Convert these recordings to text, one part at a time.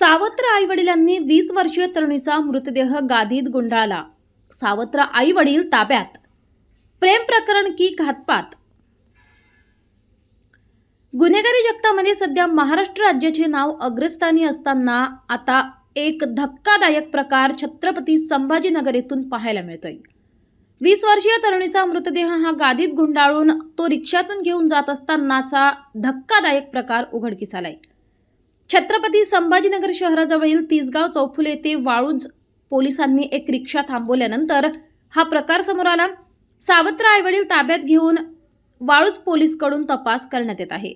सावत्र आईवडिलांनी 20 वर्षीय तरुणीचा मृतदेह गादीत गुंडाळला. सावत्र आईवडील ताब्यात. प्रेम प्रकरण की घातपात? गुन्हेगारी जगतामध्ये सध्या महाराष्ट्र राज्याचे नाव अग्रस्थानी असताना आता एक धक्कादायक प्रकार छत्रपती संभाजीनगर येथून पाहायला मिळतोय. 20 वर्षीय तरुणीचा मृतदेह हा गादीत गुंडाळून तो रिक्षातून घेऊन जात असतानाचा धक्कादायक प्रकार उघडकीस आलाय. छत्रपती संभाजीनगर शहराजवळील तिसगाव चौफुले येथे वाळूंज पोलिसांनी एक रिक्षा थांबवल्यानंतर हा प्रकार समोर आला. सावत्र आईवडील ताब्यात घेऊन वाळूंज पोलीसकडून तपास करण्यात येत आहे.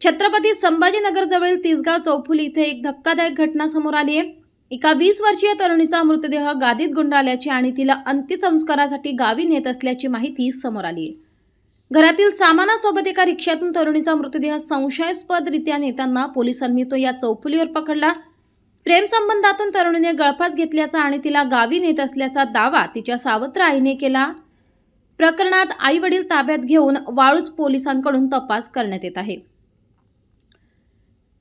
छत्रपती संभाजीनगर जवळील तिसगाव चौफुली इथे एक धक्कादायक घटना समोर आली आहे. एका 20 वर्षीय तरुणीचा मृतदेह गादीत गुंडाळल्याची आणि तिला अंत्यसंस्कारासाठी गावी नेत असल्याची माहिती समोर आली आहे. घरातील सामानासोबत एका रिक्षातून तरुणीचा मृतदेह संशयास्पदरित्या नेताना पोलिसांनी तो या चौफुलीवर पकडला. प्रेमसंबंधातून तरुणीने गळफास घेतल्याचा आणि तिला गावी नेत असल्याचा दावा तिच्या सावत्र आईने केला. प्रकरणात आईवडील ताब्यात घेऊन वाळूंज पोलिसांकडून तपास करण्यात येत आहे.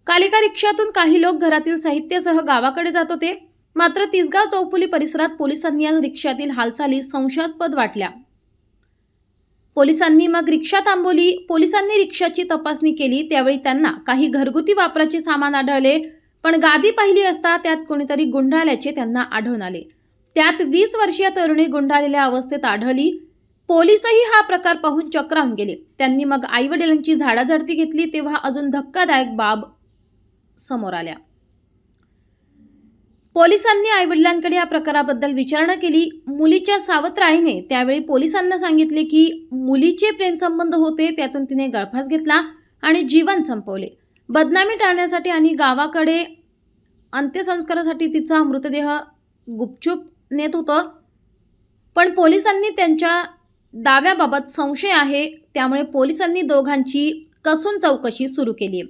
काल एका रिक्षातून काही लोक घरातील साहित्यासह गावाकडे जात होते. मात्र तिसगाव चौफुली परिसरात पोलिसांनी या रिक्षातील हालचाली संशयास्पद वाटल्या. पोलिसांनी मग रिक्षा थांबवली. पोलिसांनी रिक्षाची तपासणी केली. त्यावेळी त्यांना काही घरगुती वापराचे सामान आढळले, पण गादी पाहिली असता त्यात कोणीतरी गुंडाळल्याचे त्यांना आढळून आले. त्यात 20 वर्षीय तरुणी गुंडाळलेल्या अवस्थेत आढळली. पोलिसही हा प्रकार पाहून चक्रावून गेले. त्यांनी मग आईवडिलांची झाडाझडती घेतली तेव्हा अजून धक्कादायक बाब समोर आल्या. पोलिसांनी आईवडिलांकडे या प्रकाराबद्दल विचारणा केली. मुलीच्या सावत्र आईने त्यावेळी पोलिसांना सांगितले की मुलीचे प्रेमसंबंध होते, त्यातून तिने गळफास घेतला आणि जीवन संपवले. बदनामी टाळण्यासाठी आणि गावाकडे अंत्यसंस्कारासाठी तिचा मृतदेह गुपचूप नेत होतं. पण पोलिसांनी त्यांच्या दाव्याबाबत संशय आहे, त्यामुळे पोलिसांनी दोघांची कसून चौकशी सुरू केली.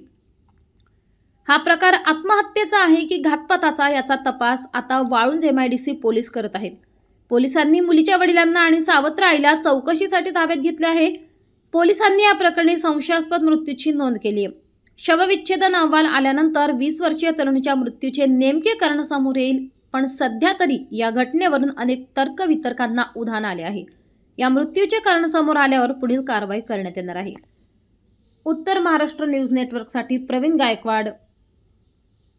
हा प्रकार आत्महत्येचा आहे की घातपाताचा याचा तपास आता वाळूंज MIDC पोलीस करत आहेत. पोलिसांनी मुलीच्या वडिलांना आणि सावत्र आईला चौकशीसाठी ताब्यात घेतले आहे. पोलिसांनी या प्रकरणी संशयास्पद मृत्यूची नोंद केली आहे. शवविच्छेदन अहवाल आल्यानंतर 20 वर्षीय तरुणीच्या मृत्यूचे नेमके कारण समोर येईल. पण सध्या तरी या घटनेवरून अनेक तर्कवितर्कांना उधाण आले आहे. या मृत्यूचे कारण समोर आल्यावर पुढील कारवाई करण्यात येणार आहे. उत्तर महाराष्ट्र न्यूज नेटवर्कसाठी प्रवीण गायकवाड,